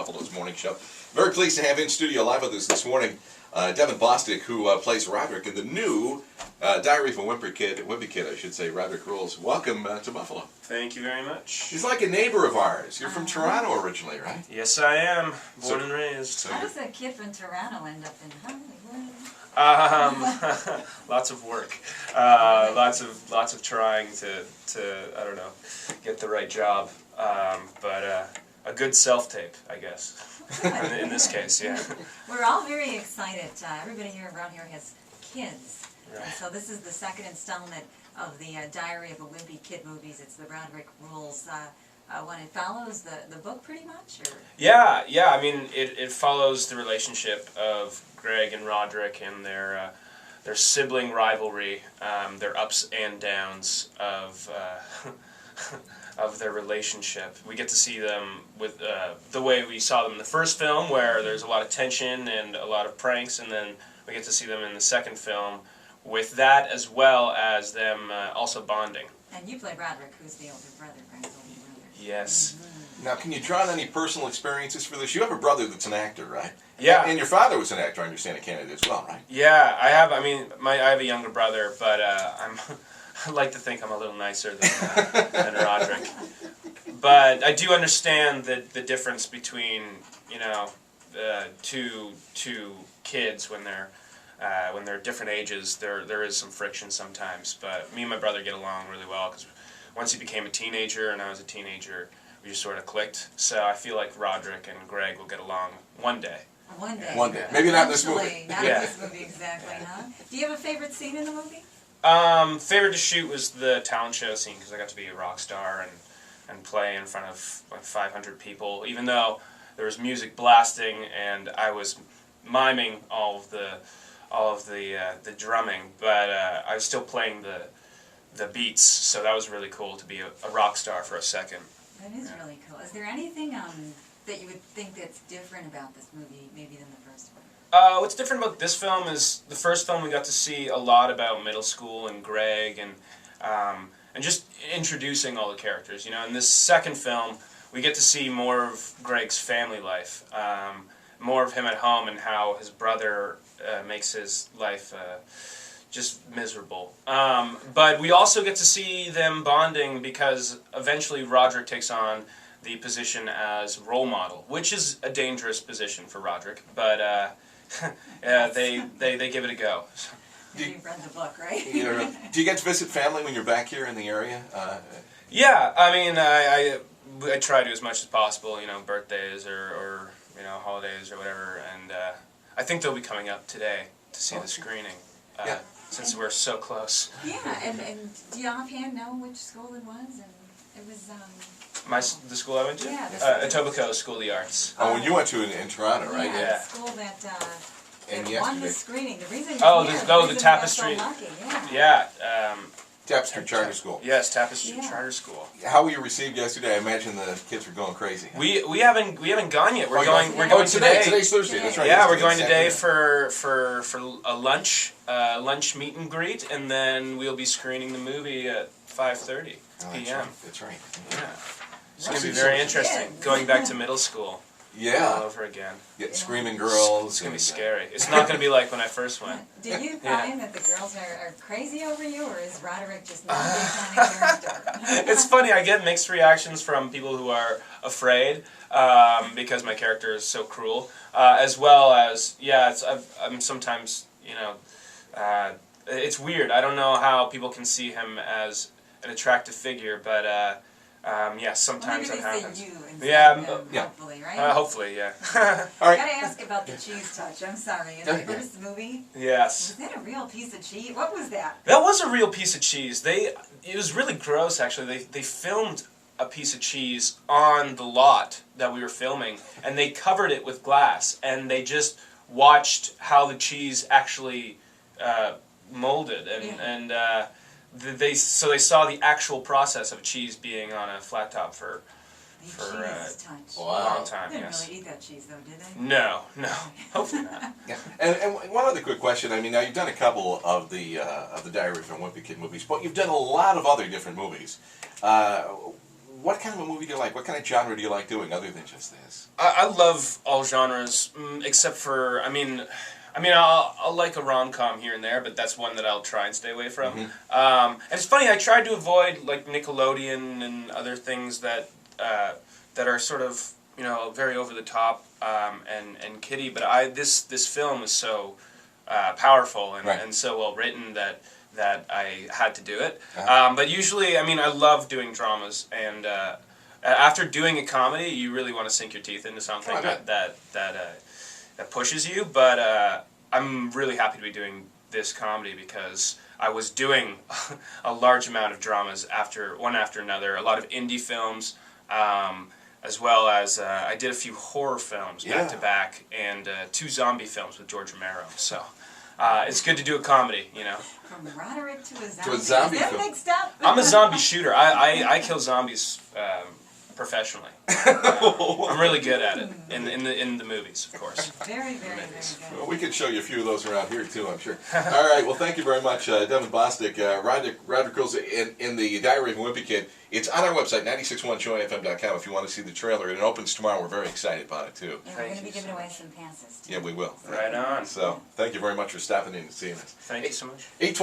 Buffalo's morning show. Very pleased to have in studio live with us this morning Devon Bostick, who plays Rodrick in the new Diary of a Wimpy Kid, I should say, Rodrick Rules. Welcome to Buffalo. Thank you very much. He's like a neighbor of ours. You're from Toronto originally, right? Yes, I am. Born and raised. How does a kid from Toronto end up in Hollywood? Lots of work. Lots of trying to I don't know, get the right job. But a good self-tape, I guess. in this case, yeah. We're all very excited. Everybody here around here has kids. Right. And so this is the second installment of the Diary of a Wimpy Kid movies. It's the Rodrick Rules one. It follows the book pretty much? Or? Yeah. I mean, it follows the relationship of Greg and Rodrick and their sibling rivalry, their ups and downs of of their relationship. We get to see them with the way we saw them in the first film, where there's a lot of tension and a lot of pranks, and then we get to see them in the second film with that, as well as them also bonding. And you play Rodrick, who's the older brother, Greg's older brother. Yes. Mm-hmm. Now, can you draw on any personal experiences for this? You have a brother that's an actor, right? Yeah. And your father was an actor, I understand, in Canada as well, right? Yeah, I have. I mean, I have a younger brother, but I like to think I'm a little nicer than Rodrick. But I do understand the difference between, you know, two kids when they're different ages. There is some friction sometimes, but me and my brother get along really well because once he became a teenager and I was a teenager, we just sort of clicked. So I feel like Rodrick and Greg will get along one day. One day. One day. Maybe not in this movie. Not in this movie, exactly, huh? Do you have a favorite scene in the movie? Favorite to shoot was the talent show scene because I got to be a rock star and play in front of like 500 people, even though there was music blasting and I was miming all of the drumming, but I was still playing the beats, so that was really cool to be a rock star for a second. That is really cool. Is there anything that you would think that's different about this movie, maybe than the first one? What's different about this film is the first film we got to see a lot about middle school and Greg and just introducing all the characters. You know, in this second film, we get to see more of Greg's family life, more of him at home and how his brother makes his life just miserable. But we also get to see them bonding because eventually Rodrick takes on the position as role model, which is a dangerous position for Rodrick, but they give it a go. You've read the book, right? Do you get to visit family when you're back here in the area? Yeah, I mean, I try to as much as possible, you know, birthdays or you know, holidays or whatever, and I think they'll be coming up today to see the screening, since we're so close. Yeah, and do you offhand know which school it was? And it was The school I went to? Yeah, Etobicoke School of the Arts. Oh, when you went to in Toronto, right? Yeah, Yeah. the school that And won the yesterday. screening. The reason the Tapestry. So lucky, yeah. Yeah. Tapestry Charter School. Yes, Tapestry Yeah. Charter School. How were you received yesterday? I imagine the kids were going crazy. Huh? We haven't gone yet. We're going today. today. Today's Thursday. That's right. Yeah, we're going today for a lunch meet and greet, and then we'll be screening the movie at 5:30 p.m. That's right. Yeah, it's going to be very interesting. Going back to middle school. Yeah. All over again. Get screaming girls. It's going to be scary. It's not going to be like when I first went. Do you find that the girls are crazy over you, or is Rodrick just not a big kind of character? It's funny, I get mixed reactions from people who are afraid because my character is so cruel, as well as, I'm sometimes, you know, it's weird. I don't know how people can see him as an attractive figure, but sometimes that happens. Say you hopefully, right? Hopefully, yeah. All right. I gotta ask about the cheese touch. I'm sorry. In the first movie, Yes. was that a real piece of cheese? What was that? That was a real piece of cheese. It was really gross, actually. They filmed a piece of cheese on the lot that we were filming, and they covered it with glass, and they just watched how the cheese actually molded, they saw the actual process of cheese being on a flat top for touch. a long time. They didn't Yes. really eat that cheese, though, did they? No, hopefully not. Yeah. And one other quick question. I mean, now you've done a couple of the Diary of a Wimpy Kid movies, but you've done a lot of other different movies. what kind of a movie do you like? What kind of genre do you like doing other than just this? I love all genres, except for, I'll like a rom-com here and there, but that's one that I'll try and stay away from. And it's funny, I tried to avoid like Nickelodeon and other things that that are sort of, very over the top and kiddie. But this film was so powerful and so well written that I had to do it. But usually, I love doing dramas, and after doing a comedy, you really want to sink your teeth into something that pushes you. But I'm really happy to be doing this comedy because I was doing a large amount of dramas one after another, a lot of indie films, as well as I did a few horror films back to back, and 2 zombie films with George Romero. So it's good to do a comedy, From Rodrick to a zombie. To a zombie Is that film. mixed up? I'm a zombie shooter. I kill zombies professionally. I'm really good at it in the movies, of course. Very, very, very good. Well, we could show you a few of those around here too, I'm sure. All right, well, thank you very much, Devon Bostick. Rodrick Rules in the Diary of a Wimpy Kid. It's on our website, 961joyfm.com, if you want to see the trailer. It opens tomorrow. We're very excited about it too. Yeah, we're going to be giving away some passes, too. Yeah, we will. Right on. So, thank you very much for stopping in and seeing us. Thank you so much. 8:20.